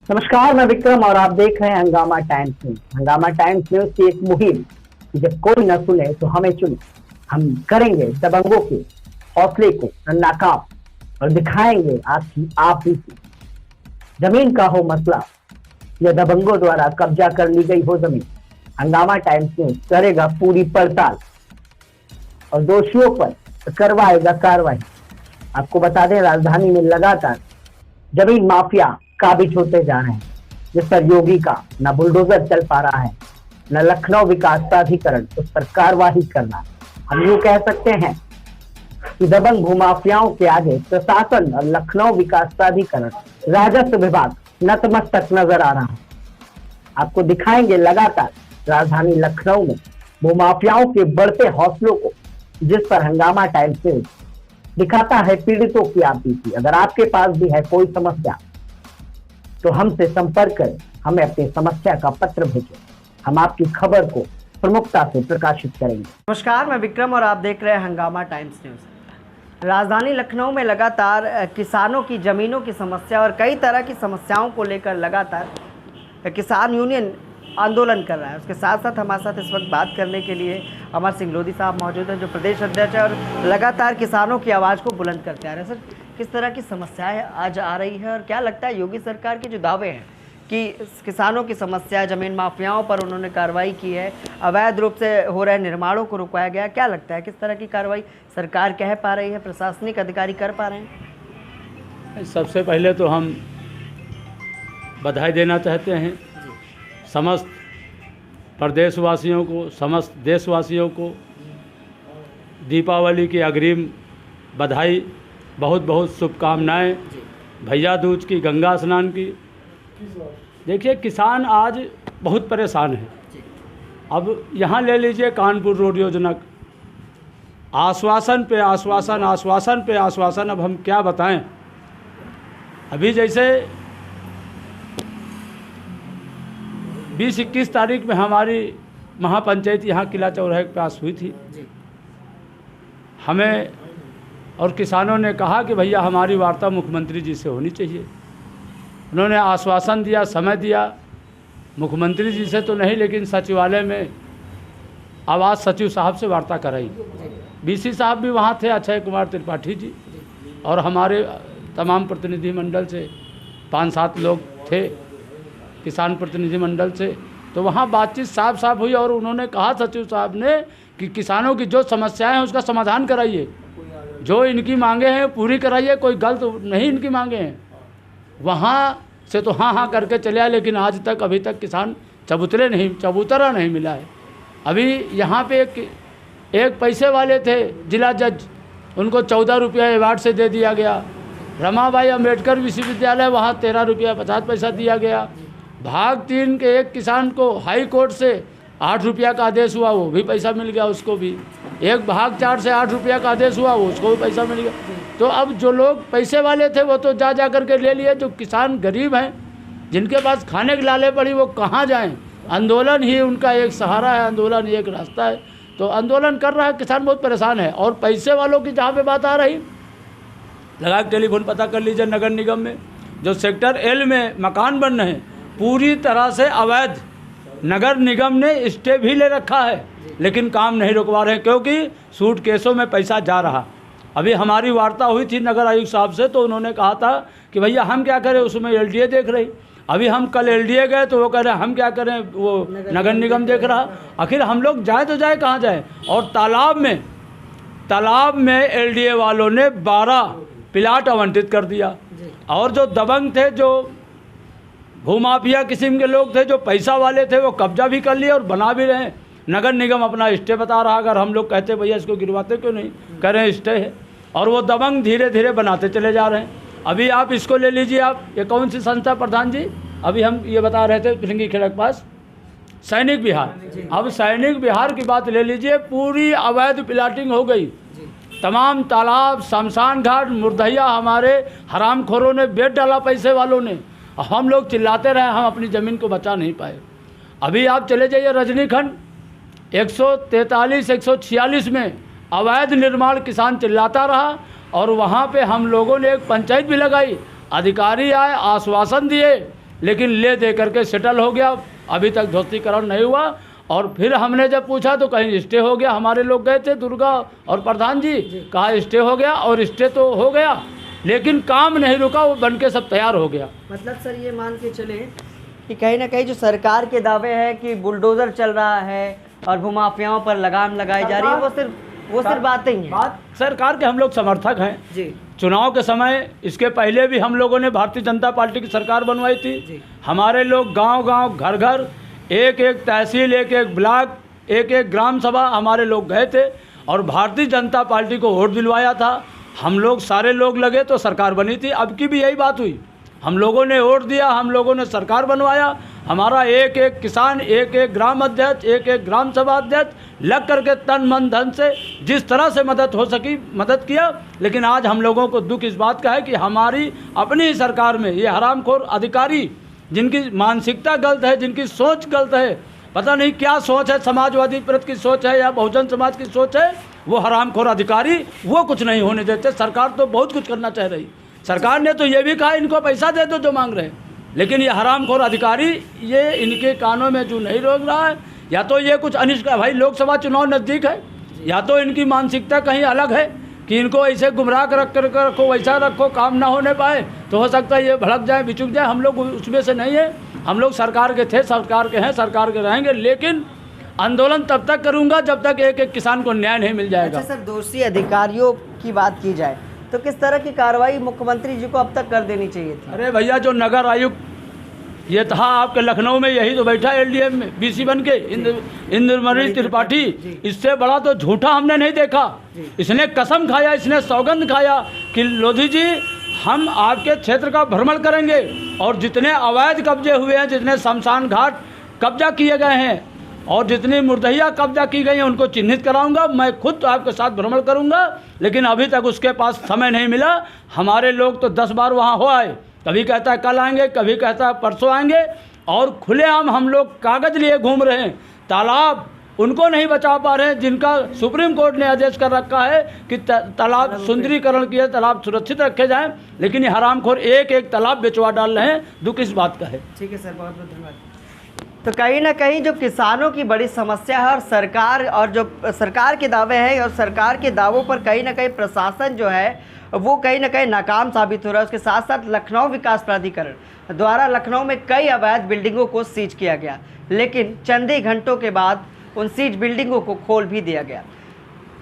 नमस्कार, मैं विक्रम और आप देख रहे हैं हंगामा टाइम्स न्यूज। हंगामा टाइम्स न्यूज की एक मुहिम कि जब कोई न सुने तो हमें चुने। हम करेंगे दबंगों के हौसले को नाकाम और दिखाएंगे आपकी आप बीती। जमीन का हो मसला या दबंगों द्वारा कब्जा कर ली गई हो जमीन, हंगामा टाइम्स न्यूज करेगा पूरी पड़ताल और दोषियों पर करवाएगा कार्रवाई। आपको बता दें, राजधानी में लगातार जमीन माफिया काबिज होते जा रहे हैं, जिस पर योगी का न बुलडोजर चल पा रहा है, न लखनऊ विकास प्राधिकरण उस पर कार्रवाई करना। हम यूं कह सकते हैं कि दबंग भूमाफियाओं के आगे प्रशासन और लखनऊ विकास प्राधिकरण, राजस्व विभाग नतमस्तक नजर आ रहा है। आपको दिखाएंगे लगातार राजधानी लखनऊ में भूमाफियाओं के बढ़ते हौसलों को, जिस पर हंगामा टाइम्स न्यूज दिखाता है पीड़ितों की आप बीती। अगर आपके पास भी है कोई समस्या तो हमसे संपर्क करें, हमें अपनी समस्या का पत्र भेजें, हम आपकी खबर को प्रमुखता से प्रकाशित करेंगे। नमस्कार, मैं विक्रम और आप देख रहे हैं हंगामा टाइम्स न्यूज। राजधानी लखनऊ में लगातार किसानों की जमीनों की समस्या और कई तरह की समस्याओं को लेकर लगातार किसान यूनियन आंदोलन कर रहा है। उसके साथ साथ हमारे साथ इस वक्त बात करने के लिए अमर सिंह लोधी साहब मौजूद हैं, जो प्रदेश अध्यक्ष है और लगातार किसानों की आवाज़ को बुलंद करते आ रहे हैं। सर, किस तरह की समस्याएं आज आ रही है और क्या लगता है योगी सरकार के जो दावे हैं कि किसानों की समस्या, जमीन माफियाओं पर उन्होंने कार्रवाई की है, अवैध रूप से हो रहे निर्माणों को रुकवाया गया, क्या लगता है किस तरह की कार्रवाई सरकार कह पा रही है, प्रशासनिक अधिकारी कर पा रहे हैं? सबसे पहले तो हम बधाई देना चाहते हैं समस्त प्रदेशवासियों को, समस्त देशवासियों को दीपावली की अग्रिम बधाई, बहुत बहुत शुभकामनाएं, भैया दूज की, गंगा स्नान की। देखिए, किसान आज बहुत परेशान है। अब यहाँ ले लीजिए कानपुर रोड योजना, आश्वासन पे आश्वासन, आश्वासन पे आश्वासन, अब हम क्या बताएं। अभी जैसे 20-21 तारीख में हमारी महापंचायत यहाँ किला चौराहे के पास हुई थी। हमें और किसानों ने कहा कि भैया हमारी वार्ता मुख्यमंत्री जी से होनी चाहिए। उन्होंने आश्वासन दिया, समय दिया, मुख्यमंत्री जी से तो नहीं लेकिन सचिवालय में आवास सचिव साहब से वार्ता कराई। बीसी साहब भी वहाँ थे, अक्षय कुमार त्रिपाठी जी, और हमारे तमाम प्रतिनिधिमंडल से 5-7 लोग थे किसान प्रतिनिधिमंडल से। तो वहाँ बातचीत साफ साफ हुई और उन्होंने कहा सचिव साहब ने कि किसानों की जो समस्याएं हैं उसका समाधान कराइए, जो इनकी मांगे हैं पूरी कराइए, कोई गलत नहीं इनकी मांगे हैं। वहाँ से तो हाँ हाँ करके चले आए, लेकिन आज तक अभी तक किसान चबूतरा नहीं मिला है। अभी यहाँ पे एक पैसे वाले थे जिला जज, उनको 14 रुपया अवार्ड से दे दिया गया। रमाबाई अम्बेडकर विश्वविद्यालय, वहाँ 13 रुपया 50 पैसा दिया गया। भाग 3 के एक किसान को हाई कोर्ट से 8 रुपया का आदेश हुआ, वो भी पैसा मिल गया उसको भी। एक भाग 4 से 8 रुपया का आदेश हुआ, वो उसको भी पैसा मिल गया। तो अब जो लोग पैसे वाले थे वो तो जा कर के ले लिए, जो किसान गरीब हैं, जिनके पास खाने की लाले पड़ी, वो कहाँ जाएं? आंदोलन ही उनका एक सहारा है, आंदोलन ही एक रास्ता है। तो आंदोलन कर रहा है किसान, बहुत परेशान है। और पैसे वालों की जहाँ पे बात आ रही, लगा टेलीफोन पता कर लीजिए, नगर निगम में जो सेक्टर L में मकान बन रहे हैं पूरी तरह से अवैध, नगर निगम ने स्टे भी ले रखा है लेकिन काम नहीं रुकवा रहे हैं, क्योंकि सूटकेसों में पैसा जा रहा। अभी हमारी वार्ता हुई थी नगर आयुक्त साहब से, तो उन्होंने कहा था कि भैया हम क्या करें, उसमें LDA देख रही। अभी हम कल LDA गए तो वो कह रहे हैं हम क्या करें, वो नगर निगम देख रहा। आखिर हम लोग जाए तो जाए कहाँ जाए। और तालाब में LDA वालों ने 12 प्लाट आवंटित कर दिया। और जो दबंग थे, जो भूमाफिया किस्म के लोग थे, जो पैसा वाले थे, वो कब्जा भी कर लिए और बना भी रहे हैं। नगर निगम अपना स्टे बता रहा। अगर हम लोग कहते भैया इसको गिरवाते क्यों नहीं, कह रहे हैं स्टे है। और वो दबंग धीरे धीरे बनाते चले जा रहे हैं। अभी आप इसको ले लीजिए, आप ये कौन सी संस्था प्रधान जी, अभी हम ये बता रहे थे फिरंगी खेड़ा के पास, सैनिक विहार। अब सैनिक विहार की बात ले लीजिए, पूरी अवैध प्लाटिंग हो गई। तमाम तालाब, शमशान घाट, मुर्दैया हमारे हरामखोरों ने बेच डाला, पैसे वालों ने। हम लोग चिल्लाते रहे, हम अपनी ज़मीन को बचा नहीं पाए। अभी आप चले जाइए रजनीखंड, 143, 146 में अवैध निर्माण किसान चिल्लाता रहा और वहाँ पे हम लोगों ने एक पंचायत भी लगाई। अधिकारी आए, आश्वासन दिए लेकिन ले दे करके सेटल हो गया, अभी तक ध्वस्तीकरण नहीं हुआ। और फिर हमने जब पूछा तो कहीं स्टे हो गया। हमारे लोग गए थे, दुर्गा और प्रधान जी, कहा स्टे हो गया, और स्टे तो हो गया लेकिन काम नहीं रुका, वो बन के सब तैयार हो गया। मतलब सर ये मान के चले कि कहीं ना कहीं जो सरकार के दावे हैं कि बुलडोजर चल रहा है और भूमाफियाओं पर लगाम लगाई जा रही है, वो सिर्फ बातें ही हैं। बात सरकार के हम लोग समर्थक हैं जी। चुनाव के समय, इसके पहले भी हम लोगों ने भारतीय जनता पार्टी की सरकार बनवाई थी। हमारे लोग गांव-गांव, घर-घर, एक-एक तहसील, एक-एक ब्लॉक, एक-एक ग्राम सभा हमारे लोग गए थे और भारतीय जनता पार्टी को वोट दिलवाया था। हम लोग सारे लोग लगे तो सरकार बनी थी। अब की भी यही बात हुई, हम लोगों ने वोट दिया, हम लोगों ने सरकार बनवाया। हमारा एक-एक किसान, एक-एक ग्राम अध्यक्ष, एक-एक ग्राम सभा अध्यक्ष लग करके तन मन धन से जिस तरह से मदद हो सकी मदद किया। लेकिन आज हम लोगों को दुख इस बात का है कि हमारी अपनी ही सरकार में ये हरामखोर अधिकारी, जिनकी मानसिकता गलत है, जिनकी सोच गलत है, पता नहीं क्या सोच है, समाजवादी प्रति की सोच है या बहुजन समाज की सोच है, वो हरामखोर अधिकारी वो कुछ नहीं होने देते। सरकार तो बहुत कुछ करना चाह रही, सरकार ने तो ये भी कहा इनको पैसा दे दो जो मांग रहे हैं, लेकिन ये हरामखोर अधिकारी ये इनके कानों में जो नहीं रोक रहा है, या तो ये कुछ अनिष्ट, भाई लोकसभा चुनाव नज़दीक है, या तो इनकी मानसिकता कहीं अलग है कि इनको ऐसे गुमराह रख कर रखो, वैसा रखो, काम ना होने पाए तो हो सकता है ये भड़क जाए, बिचुक जाए। हम लोग उसमें से नहीं है, हम लोग सरकार के थे, सरकार के हैं, सरकार के रहेंगे, लेकिन आंदोलन तब तक करूंगा जब तक एक एक किसान को न्याय नहीं मिल जाएगा। अच्छा सर, दोषी अधिकारियों की बात की जाए तो किस तरह की कार्रवाई मुख्यमंत्री जी को अब तक कर देनी चाहिए थी? अरे भैया, जो नगर आयुक्त ये था आपके लखनऊ में, यही तो बैठा एलडीएम में बीसी बन के, इंद्रमणि त्रिपाठी, इससे बड़ा तो झूठा हमने नहीं देखा। इसने कसम खाया, इसने सौगंध खाया कि लोधी जी हम आपके क्षेत्र का भ्रमण करेंगे और जितने अवैध कब्जे हुए हैं, जितने शमशान घाट कब्जा किए गए हैं और जितनी मुर्दहिया कब्जा की गई हैं उनको चिन्हित कराऊंगा, मैं खुद आपके साथ भ्रमण करूंगा। लेकिन अभी तक उसके पास समय नहीं मिला। हमारे लोग तो 10 बार वहाँ हो आए, कभी कहता है कल आएंगे, कभी कहता है परसों आएंगे, और खुलेआम हम लोग कागज़ लिए घूम रहे हैं। तालाब उनको नहीं बचा पा रहे हैं जिनका सुप्रीम कोर्ट ने आदेश कर रखा है कि तालाब सुंदरीकरण किए, तालाब सुरक्षित रखे जाएं, लेकिन ये हरामखोर एक एक तालाब बेचवा डाल रहे हैं। दुख इस बात का है। ठीक है सर, बहुत बहुत धन्यवाद। तो कहीं ना कहीं जो किसानों की बड़ी समस्या है और जो सरकार के दावे हैं और सरकार के दावों पर कहीं ना कहीं प्रशासन जो है वो कहीं ना कहीं नाकाम साबित हो रहा है। उसके साथ साथ लखनऊ विकास प्राधिकरण द्वारा लखनऊ में कई अवैध बिल्डिंगों को सीज किया गया, लेकिन चंद ही घंटों के बाद उन सीज बिल्डिंगों को खोल भी दिया गया।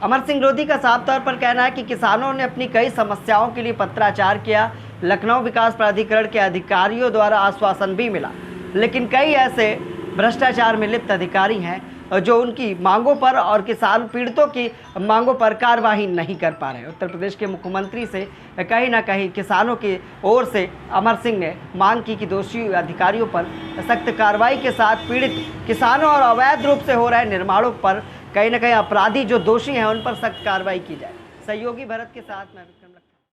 अमर सिंह लोधी का साफ तौर पर कहना है कि किसानों ने अपनी कई समस्याओं के लिए पत्राचार किया, लखनऊ विकास प्राधिकरण के अधिकारियों द्वारा आश्वासन भी मिला, लेकिन कई ऐसे भ्रष्टाचार में लिप्त अधिकारी हैं जो उनकी मांगों पर और किसान पीड़ितों की मांगों पर कार्रवाई नहीं कर पा रहे। उत्तर प्रदेश के मुख्यमंत्री से कहीं ना कहीं किसानों की ओर से अमर सिंह ने मांग की कि दोषी अधिकारियों पर सख्त कार्रवाई के साथ पीड़ित किसानों और अवैध रूप से हो रहे निर्माणों पर कहीं ना कहीं अपराधी जो दोषी हैं उन पर सख्त कार्रवाई की जाए। सहयोगी भरत के साथ मैं